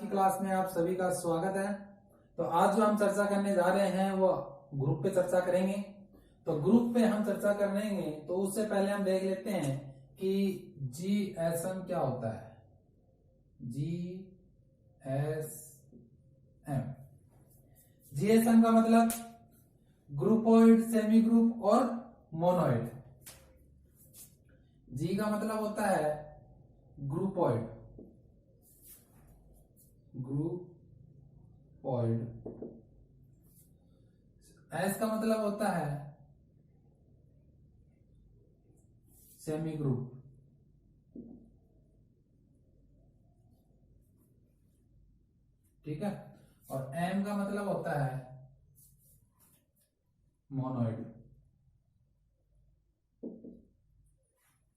की क्लास में आप सभी का स्वागत है। तो आज जो हम चर्चा करने जा रहे हैं वो ग्रुप पे चर्चा करेंगे। तो ग्रुप पे हम चर्चा करेंगे तो उससे पहले हम देख लेते हैं कि जीएसएम क्या होता है। जीएसएम का मतलब ग्रुपोइड, सेमी ग्रुप और मोनोइड। जी का मतलब होता है ग्रुपोइड, एस का मतलब होता है सेमी ग्रुप, ठीक है। और एम का मतलब होता है मोनोइड,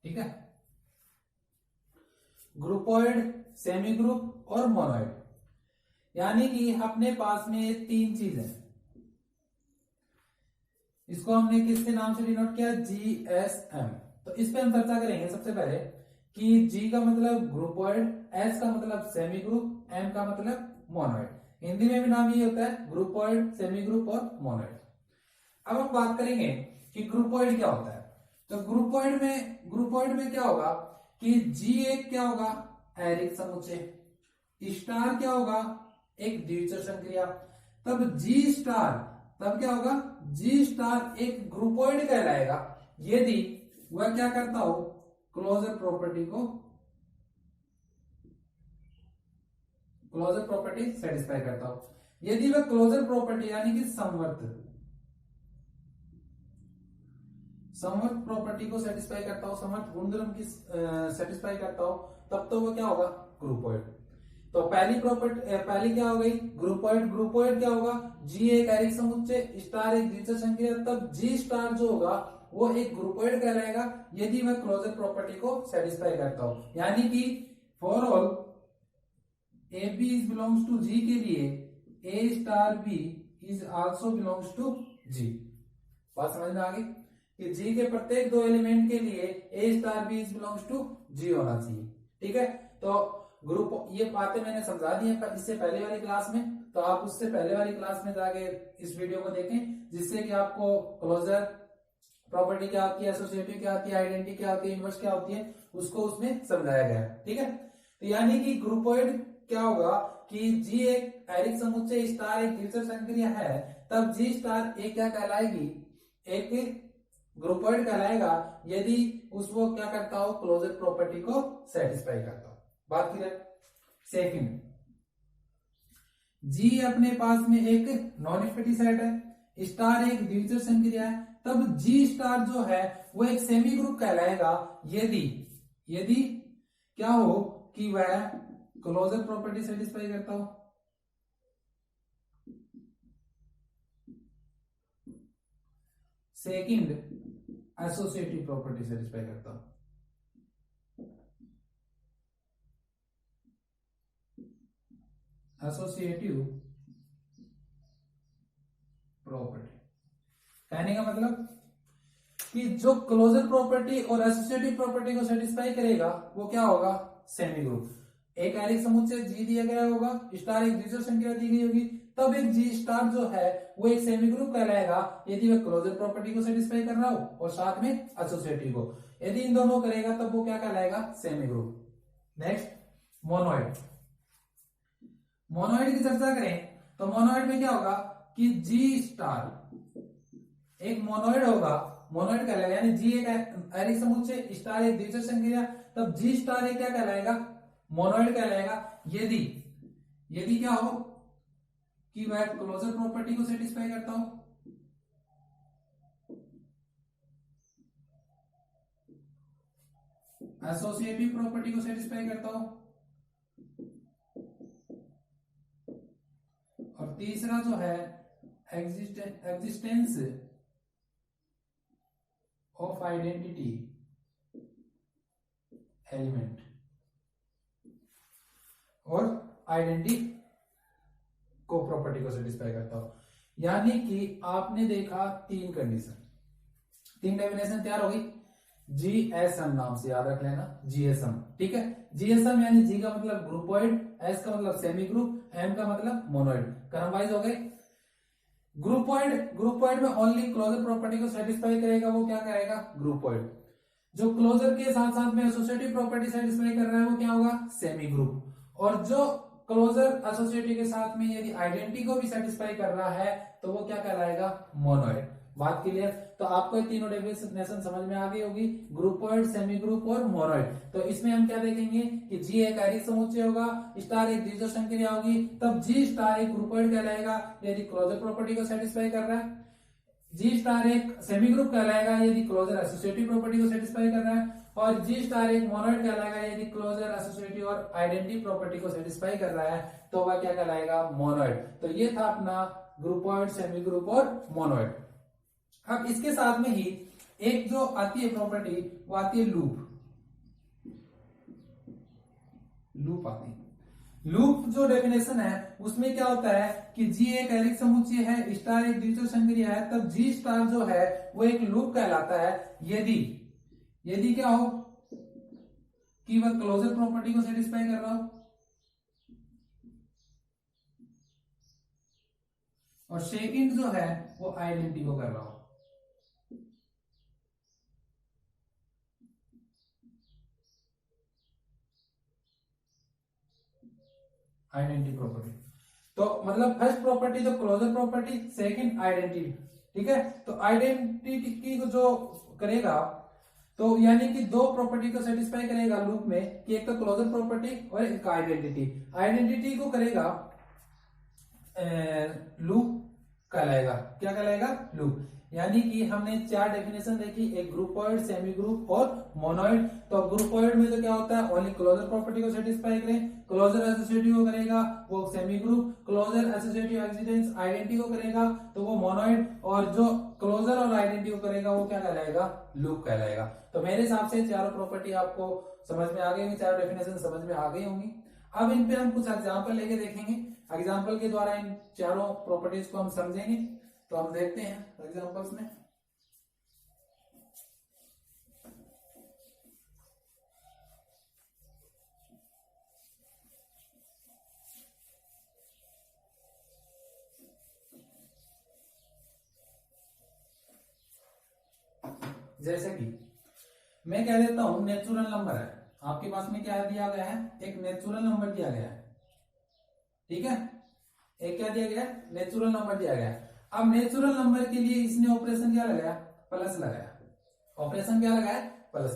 ठीक है। ग्रुपोइड, सेमी ग्रुप और मोनोइड, यानी कि अपने पास में ये तीन चीज है। इसको हमने किसके नाम से डिनोट किया? जीएसएम। तो इस पे हम चर्चा करेंगे सबसे पहले कि जी का मतलब ग्रुपोइड, एस का मतलब सेमी ग्रुप, एम का मतलब मोनोइड। हिंदी में भी नाम ये होता है ग्रुपोइड, सेमी ग्रुप और मोनोइड। अब हम बात करेंगे कि ग्रुपोइड क्या होता है। तो ग्रुपोइड में क्या होगा कि जी एक क्या होगा? एरिक समुच्चय। स्टार क्या होगा? एक द्वितीय संक्रिया। तब जी स्टार, तब क्या होगा? जी स्टार एक ग्रुपोइड कहलाएगा यदि वह क्या करता हो? क्लोजर प्रॉपर्टी सेटिस्फाई करता हो। यदि वह क्लोजर प्रॉपर्टी यानी कि समवर्त प्रॉपर्टी को सेटिस्फाई करता हो, समवर्त गुणधर्म की सेटिस्फाई करता हो, तब तो वो क्या होगा? ग्रुपोइड। तो पहली क्या हो गई? ग्रुपोइड। ग्रुपोइड क्या होगा? जी एक एरिक समुच्चय, स्टार एक द्वितीय संक्रिया। तब जी स्टार जो होगा वो एक ग्रुपोइड कहलाएगा यदि वह क्लोजर प्रॉपर्टी को सेटिस्फाई करता हो। यानी कि for all A B is belongs to G के लिए A star B is also belongs to G. बात समझ में आ गई कि जी के प्रत्येक दो एलिमेंट के लिए A star B is belongs to G होना चाहिए, ठीक है। तो ग्रुप, ये बातें मैंने समझा दी है इससे पहले वाली क्लास में, तो आप उससे पहले वाली क्लास में जाके इस वीडियो को देखें जिससे कि आपको क्लोजर प्रॉपर्टी क्या होती है, एसोसिएटिव क्या होती है, आइडेंटिटी क्या होती है, इनवर्स क्या होती है, उसको उसमें समझाया गया है, ठीक है। तो यानी कि ग्रुपोइड क्या होगा कि जी एक एरिक समुच्चय, स्टार एक द्वितीय संक्रिया है, तब जी स्टार एक क्या कहलाएगी? एक ग्रुपोइड कहलाएगा यदि उसको क्या करता हो? क्लोजर प्रॉपर्टी को सेटिस्फाई करता हो। बात क्लियर? सेकंड, जी अपने पास में एक नॉन स्पेटिसाइड है, स्टार एक द्वितीय संक्रिया है, तब जी स्टार जो है वो एक सेमी ग्रुप कहलाएगा यदि यदि क्या हो कि वह क्लोजर प्रॉपर्टी सेटिस्फाई करता हो। सेकंड, एसोसिएटिव प्रॉपर्टी सेटिस्फाई करता हो। एसोसिएटिव प्रॉपर्टी कहने का मतलब कि जो क्लोजर प्रॉपर्टी और एसोसिएटिव प्रॉपर्टी को सेटिस्फाई करेगा वो क्या होगा? Semi group. एक एरिक समुच्चय जी दिया गया होगा, स्टार एक द्वितीय संक्रिया दी गई होगी, तब एक जी स्टार जो है वो एक सेमी ग्रुप कहलाएगा यदि वह क्लोजर प्रॉपर्टी को सेटिस्फाई कर रहा हो और साथ में एसोसिएटिव को। यदि इन दोनों करेगा तब वो क्या कहलाएगा? Semi group. Next, monoid. Monoid की चर्चा करें तो मोनोइड में क्या होगा कि जी स्टार एक मोनोइड होगा, मोनोइड कहलाएगा यानी जी एक एरिक समुच्चय, स्टार एक द्वितीय संक्रिया, तब जी स्टार एक क्या कहलाएगा? मोनोइड कहलाएगा यदि यदि क्या हो कि वह क्लोजर प्रॉपर्टी को सेटिस्फाई करता हो, एसोसिएटिव प्रॉपर्टी को सेटिस्फाई करता हो, और तीसरा जो है एग्जिस्टेंस ऑफ आइडेंटिटी एलिमेंट और आइडेंटिटी को प्रॉपर्टी को सेटिस्फाई करता हो। यानी कि आपने देखा तीन कंडीशन, तीन डेफिनेशन तैयार हो गई। जीएसएम नाम से याद रख लेना, जीएसएम, ठीक है। जीएसएम यानी जी का मतलब ग्रुपॉइड, एस का मतलब सेमी ग्रुप, एम का मतलब मोनोइड। क्रम वाइज हो गए। ग्रुपॉइड में ओनली क्लोजर प्रॉपर्टी को सेटिस्फाई करेगा, वो क्या करेगा, ग्रुपॉइड। जो क्लोजर के साथ साथ में एसोसिएटिव प्रॉपर्टी सेटिस्फाई कर रहा है वो क्या होगा, सेमी ग्रुप। और जो क्लोजर एसोसिएटिव के साथ में यदि आइडेंटिटी को भी सेटिस्फाई कर रहा है तो वो क्या कहलाएगा, मोनोइड। बात क्लियर। तो आपको ये तीनों डेफिनेशन समझ में आ गई होगी, ग्रुपॉइड, सेमी ग्रुप और मोनोइड। तो इसमें हम क्या देखेंगे कि जी एक आयरिक समुच्चय होगा, स्टार एक द्वितीय संक्रिया होगी, तब जी स्टार एक ग्रुपॉइड कहलाएगा यदि क्लोजर प्रॉपर्टी को सेटिस्फाई कर रहा है। जी स्टार एक सेमी ग्रुप कहलाएगा यदि क्लोजर एसोसिएटिव प्रॉपर्टी को सेटिस्फाई कर रहा है, और जी स्टार एक मोनोइड कहलाएगा यदि क्लोजर एसोसिएटिव और आइडेंटिटी प्रॉपर्टी को सेटिस्फाई कर रहा है, तो वह क्या कहलाएगा, मोनोइड। तो ये था अपना ग्रुपॉइड, सेमी ग्रुप और मोनोइड। अब इसके साथ में ही एक जो आती है प्रॉपर्टी वो आती है लूप। लूप आती है। लूप जो डेफिनेशन है उसमें क्या होता है कि जी एक आयरिक समुच्चय है, स्टार एक द्वितीय संक्रिया है, तब जी स्टार जो है वो एक लूप कहलाता है यदि क्या हो कि वह क्लोजर प्रॉपर्टी को सेटिस्फाई कर रहा हो और सेकंड जो है वो आइडेंटिटी को कर रहा हो। आइडेंटिटी प्रॉपर्टी तो मतलब फर्स्ट प्रॉपर्टी तो क्लोजर प्रॉपर्टी, सेकंड आइडेंटिटी, ठीक है। तो आइडेंटिटी को जो करेगा तो यानी कि दो प्रॉपर्टी को सेटिस्फाई करेगा लूप में, कि एक तो क्लोजर प्रॉपर्टी और एक आइडेंटिटी। आइडेंटिटी को करेगा लूप कहलाएगा, क्या कहलाएगा, लूप। यानी कि हमने चार डेफिनेशन देखी, एक ग्रुपॉइड, सेमी ग्रुप और मोनोइड। तो ग्रुपॉइड में तो क्या होता है, ओनली क्लोजर प्रॉपर्टी को सेटिस्फाई करें, क्लोजर एसोसिएटिव को करेगा वो semi group, closure associative existence identity को करेगा तो वो मोनोइड, और जो क्लोजर और आइडेंटिटी को करेगा वो क्या कहलाएगा, लूप कहलाएगा। तो मेरे हिसाब से चारों प्रॉपर्टी आपको समझ में आ गई होंगी, चारों डेफिनेशन समझ में आ गई होंगी। अब इन पे हम कुछ एग्जाम्पल लेके देखेंगे, एग्जाम्पल के द्वारा इन चारों प्रॉपर्टीज को हम समझेंगे। तो हम देखते हैं एग्जाम्पल्स में। जैसे कि मैं कह देता हूं नेचुरल नंबर है, आपके पास में क्या दिया गया है, एक नेचुरल नंबर दिया गया है, ठीक है। एक क्या दिया गया है, नेचुरल नंबर दिया गया है। अब नेचुरल नंबर के लिए इसने ऑपरेशन क्या लगाया, प्लस लगाया। ऑपरेशन क्या लगाया, प्लस।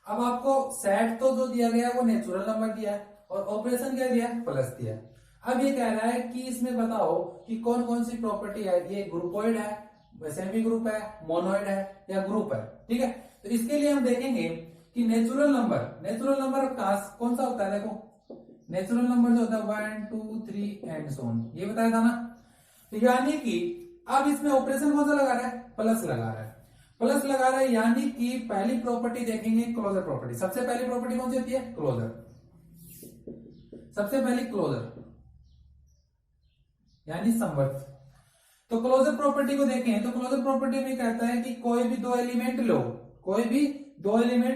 अब आपको सेट तो जो दिया गया है वो नेचुरल नंबर दिया है और ऑपरेशन क्या दिया, प्लस दिया। अब ये कह रहा है कि इसमें बताओ कि कौन कौन सी प्रॉपर्टी है, ये ग्रुपॉइड है, सेमी ग्रुप है, मोनोइड है या ग्रुप है, ठीक है। तो इसके लिए हम देखेंगे कि नेचुरल नंबर कौन सा होता है, देखो नेचुरल नंबर जो होता है 1 2 3 एंड सो ऑन, ये बताया था ना। तो यानी कि अब इसमें ऑपरेशन कौन सा लगा रहा है, प्लस लगा रहा है। प्लस लगा रहा है यानी कि पहली प्रॉपर्टी देखेंगे क्लोजर प्रॉपर्टी। सबसे पहली प्रॉपर्टी कौन सी होती है, क्लोजर। सबसे पहली क्लोजर यानी समवर्त। तो क्लोजर प्रॉपर्टी को देखें तो क्लोजर प्रॉपर्टी में कहता है कि कोई भी दो एलिमेंट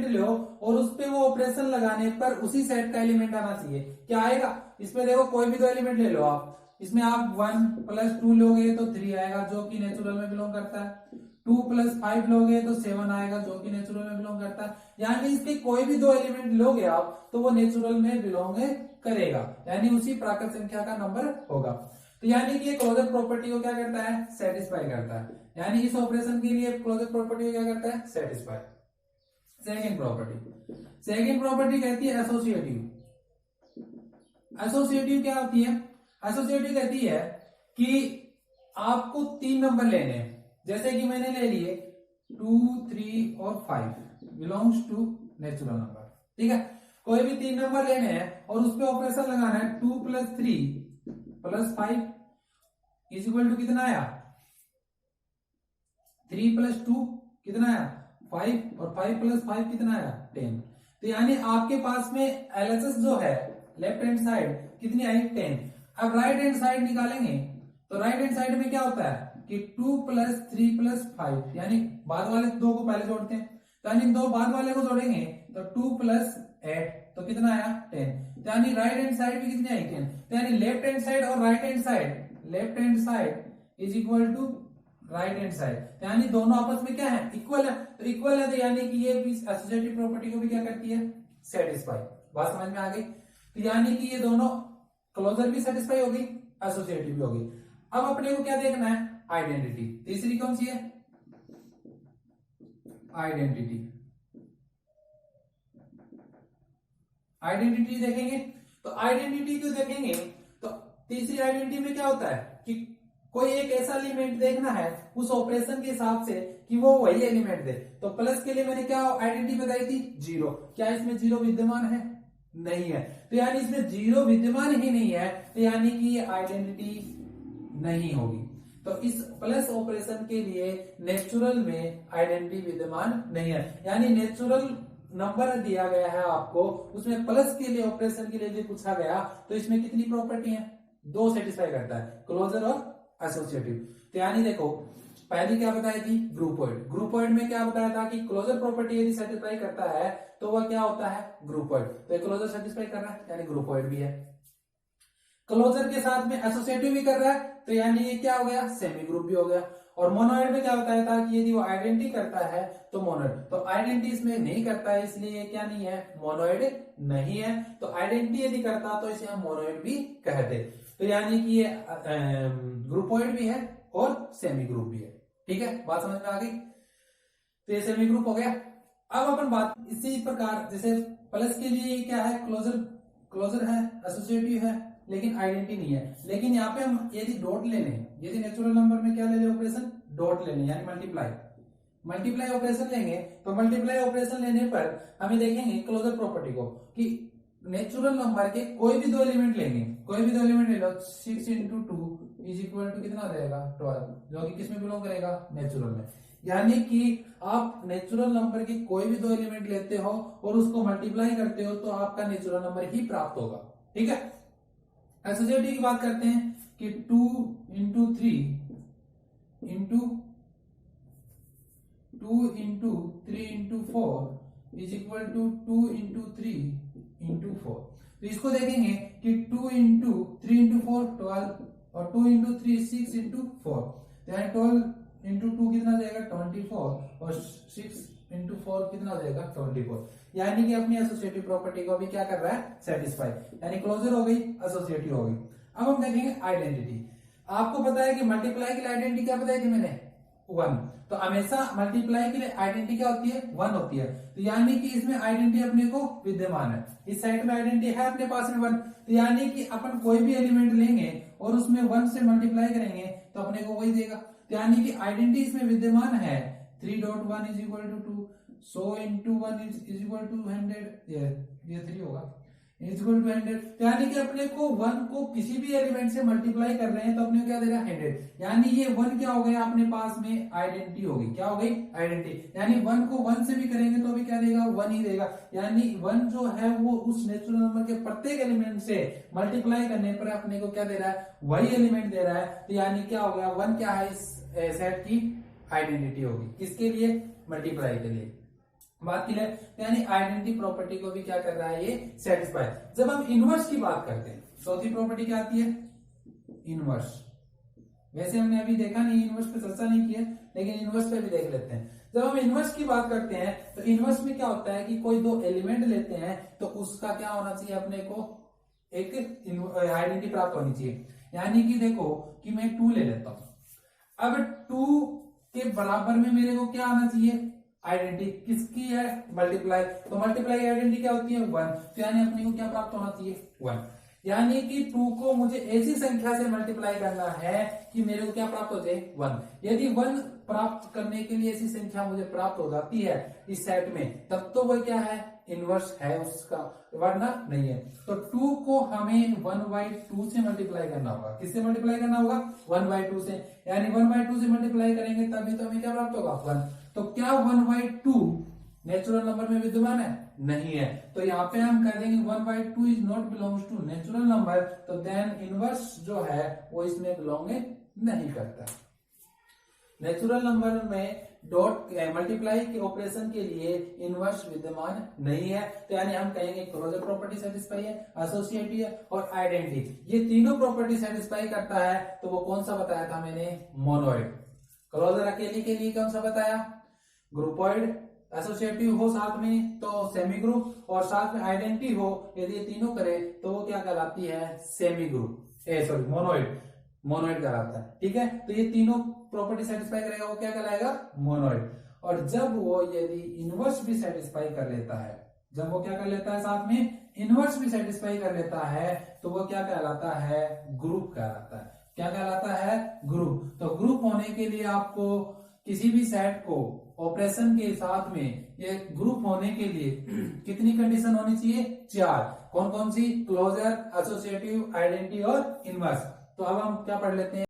लो और उस पे वो ऑपरेशन लगाने पर उसी सेट का एलिमेंट आना चाहिए। क्या आएगा, इसमें देखो कोई भी दो एलिमेंट ले लो आप, इसमें आप 1 + 2 लोगे तो 3 आएगा जो कि नेचुरल में बिलोंग करता है, 2 + 5 लोगे तो 7 आएगा जो कि नेचुरल में बिलोंग करता है। यानी इसके कोई भी दो एलिमेंट लोगे आप तो वो नेचुरल में बिलोंग करेगा, यानी उसी प्राकृत संख्या का नंबर होगा। तो यानी कि ये क्लोजर प्रॉपर्टी को क्या करता है, सेटिस्फाई करता है। यानी इस ऑपरेशन के लिए क्लोजर प्रॉपर्टी को क्या करता है, सेटिस्फाई। सेकंड प्रॉपर्टी कहती है एसोसिएटिव क्या होती है, एसोसिएटिव कहती है कि आपको 3 नंबर लेने हैं, जैसे कि मैंने ले लिए 2 3 और 5 बिलोंग्स टू नेचुरल नंबर, ठीक है। कोई भी 3 नंबर लेने हैं और उस पर ऑपरेशन लगाना है, 2 + 3 + 5 = कितना आया, 3 + 2 कितना आया 5 और 5 + 5 कितना आया 10। तो यानी आपके पास में एलएचएस जो है लेफ्ट हैंड साइड कितनी आई 10। अब राइट हैंड साइड निकालेंगे तो राइट हैंड साइड में क्या होता है कि 2 + 3 + 5 यानी बाद वाले दो को पहले जोड़ते हैं। तो यानी दो बाद वाले को जोड़ेंगे तो 2 + 8 तो कितना आया 10। तो यानी राइट हैंड साइड भी कितनी आई 10। तो यानी लेफ्ट हैंड साइड और right hand side is equal to right hand side. यानी दोनों आपस में क्या है इक्वल है। तो इक्वल है तो यानी कि ये भी एसोसिएटिव प्रॉपर्टी को भी क्या करती है सेटिस्फाई। बात समझ में आ गई। तो यानी कि ये दोनों क्लोजर भी सेटिस्फाई होगी एसोसिएटिव भी होगी। अब अपने को क्या देखना है आइडेंटिटी। तीसरी कौन सी है आइडेंटिटी। आइडेंटिटी देखेंगे तो आइडेंटिटी क्यों देखेंगे तो तीसरी आइडेंटिटी में क्या होता है कि कोई एक ऐसा एलिमेंट देखना है उस ऑपरेशन के हिसाब से कि वो वही एलिमेंट दे। तो प्लस के लिए मैंने क्या आइडेंटिटी बताई थी 0। क्या इसमें 0 विद्यमान है नहीं है। तो यानी इसमें 0 विद्यमान ही नहीं है तो यानी कि ये आइडेंटिटी नहीं होगी। तो इस प्लस ऑपरेशन के लिए नेचुरल में आइडेंटिटी विद्यमान नहीं है। यानी नेचुरल नंबर दिया गया है आपको उसमें प्लस के लिए ऑपरेशन के लिए भी पूछा गया तो इसमें कितनी प्रॉपर्टी है 2 सेटिस्फाई करता है क्लोजर और एसोसिएटिव। तो यानी देखो पहली क्या बताई थी ग्रुपॉइड। ग्रुपॉइड में क्या बताया था कि क्लोजर प्रॉपर्टी यदि सेटिस्फाई करता है तो वह क्या होता है ग्रुपॉइड। तो क्लोजर सेटिस्फाई कर रहा है यानी ग्रुपॉइड भी है। क्लोजर के साथ में एसोसिएटिव भी कर रहा है तो यानी ये क्या हो गया सेमी ग्रुप भी हो गया। और मोनोइड में क्या बताया था कि यदि वो आइडेंटिटी करता है तो मोनोइड। तो आइडेंटिटी इसमें नहीं करता है इसलिए क्या नहीं है मोनोइड नहीं है। तो आइडेंटिटी यदि करता तो इसे हम मोनोइड भी कहते। तो यानी कि ये ग्रुपॉइड भी है और सेमी ग्रुप भी है। ठीक है बात समझ में आ गई। तो ये सेमी ग्रुप हो गया। अब अपन बात इसी प्रकार जैसे प्लस के लिए क्या है क्लोजर है एसोसिएटिव है लेकिन आइडेंटिटी नहीं है। लेकिन यहाँ पे हम यदि डॉट ले लें यदि नेचुरल नंबर में क्या ले लें ऑपरेशन डॉट ले लें यानी मल्टीप्लाई ऑपरेशन लेंगे। तो मल्टीप्लाई ऑपरेशन लेने पर हमें देखेंगे क्लोजर प्रॉपर्टी को कि नेचुरल नंबर के कोई भी दो एलिमेंट लेंगे कोई भी दो एलिमेंट ले लो 6 × 2 इज इक्वल टू कितना रहेगा 12 जो कि किसमें बिलोंग करेगा नेचुरल में। यानी कि आप नेचुरल नंबर के कोई भी दो एलिमेंट लेते हो और उसको मल्टीप्लाई करते हो तो आपका नेचुरल नंबर ही प्राप्त होगा। ठीक है। एसोसिएटिव की बात करते हैं कि 2 × 3 × 4 इज इक्वल टू 2 × 3 × 4। तो इसको देखेंगे कि 2 × 3 × 4 12 और 2 × 3 6 × 4। तो यानी 12 × 2 कितना जाएगा 24 और 6 × 4 कितना जाएगा 24। यानी कि अपनी एसोसिएटिव प्रॉपर्टी को भी क्या कर रहा है सेटिस्फाई। यानी क्लोजर हो गई एसोसिएटिव हो गई। अब हम देखेंगे आइडेंटिटी। आपको पता है कि मल्टीप्लाई के लिए आइडेंटिटी क्या बताई थी मैंने 1। तो हमेशा मल्टीप्लाई के लिए आइडेंटिटी क्या होती है 1 होती है। तो यानी कि इसमें आइडेंटिटी अपने को विद्यमान है इस साइड में आइडेंटिटी है अपने पास में 1। तो यानी कि अपन कोई भी एलिमेंट लेंगे और उसमें 1 से मल्टीप्लाई करेंगे तो अपने को वही देगा। तो यानी कि आइडेंटिटी इसमें विद्यमान है 3.1 is equal to 2 100 × 1 is equal to 100 ये 3 होगा इज इक्वल टू 100। यानी कि अपने को 1 को किसी भी एलिमेंट से मल्टीप्लाई कर रहे हैं तो अपने को क्या दे रहा है 100। यानी ये 1 क्या हो गया अपने पास में आइडेंटिटी होगी। क्या हो गई आइडेंटिटी। यानी 1 को 1 से भी करेंगे तो भी क्या देगा 1 ही देगा। यानी 1 जो है वो उस नेचुरल नंबर के प्रत्येक एलिमेंट से मल्टीप्लाई करने पर अपने को क्या दे रहा है वही एलिमेंट दे रहा है। तो यानी क्या हो गया 1 क्या है इस सेट की आइडेंटिटी होगी। किसके लिए मल्टीप्लाई के लिए। बात क्लियर। यानी आइडेंटिटी प्रॉपर्टी को भी क्या कर रहा है ये सेटिस्फाई। जब हम इनवर्स की बात करते हैं चौथी प्रॉपर्टी क्या आती है इनवर्स। वैसे हमने अभी देखा नहीं इनवर्स पे चर्चा नहीं की है लेकिन इनवर्स पे भी देख लेते हैं। जब हम इनवर्स की बात करते हैं तो इनवर्स में क्या होता है कि कोई दो एलिमेंट लेते हैं तो उसका क्या होना चाहिए अपने को एक आइडेंटिटी प्राप्त होनी चाहिए। यानी कि देखो कि मैं 2 ले लेता हूं। अब 2 के बराबर में मेरे को क्या आना चाहिए आइडेंटिटी। किसकी है मल्टीप्लाई। तो मल्टीप्लाई आइडेंटिटी क्या होती है 1। तो यानी अपने को क्या प्राप्त होना चाहिए 1। यानी कि 2 को मुझे ऐसी संख्या से मल्टीप्लाई करना है कि मेरे को क्या प्राप्त हो जाए 1। यदि 1 प्राप्त करने के लिए ऐसी संख्या मुझे प्राप्त हो जाती है इस सेट में तब तो वह क्या है इनवर्स है उसका वरना नहीं है। तो 2 को हमें 1/2 से मल्टीप्लाई करना होगा। किससे मल्टीप्लाई करना होगा 1/2 से। यानी 1/2 से मल्टीप्लाई करेंगे तभी तो हमें क्या प्राप्त होगा 1। तो क्या 1/2 नेचुरल नंबर में विद्यमान है नहीं है। तो यहाँ पे हम कह देंगे 1/2 is not belongs to natural number. तो देन इनवर्स जो है वो इसमें बिलोंग नहीं करता। नेचुरल नंबर में डॉट मल्टीप्लाई के ऑपरेशन के लिए इनवर्स विद्यमान नहीं है, तो यानी हम कहेंगे क्लोजर प्रॉपर्टी सेटिस्फाई है, एसोसिएटिव है और आइडेंटिटी, ये तीनों प्रॉपर्टी सेटिस्फाई करता है। तो वो कौन सा बताया था मैंने, मोनोइड। क्लोजर अकेले के लिए कौन सा बताया, ग्रुपॉइड, एसोसिएटिव हो साथ में तो सेमी ग्रुप, और साथ में आइडेंटिटी हो, यदि ये तीनों करे तो वो क्या कहलाती है, semi group, sorry monoid, monoid कहलाता है। ठीक है, तो ये तीनों प्रॉपर्टी सेटिस्फाई करेगा वो क्या कहलाएगा, मोनोइड। और जब वो यदि इनवर्स भी सेटिस्फाई कर लेता है, जब वो क्या कर लेता है, साथ में इनवर्स भी सेटिस्फाई कर लेता है, तो वो क्या कहलाता है, ग्रुप कहलाता है। क्या कहलाता है, ग्रुप। तो ग्रुप होने के लिए आपको किसी भी सेट को ऑपरेशन के साथ में ये ग्रुप होने के लिए कितनी कंडीशन होनी चाहिए, 4। कौन कौन सी, क्लोजर, एसोसिएटिव, आइडेंटिटी और इनवर्स। तो अब हम क्या पढ़ लेते हैं,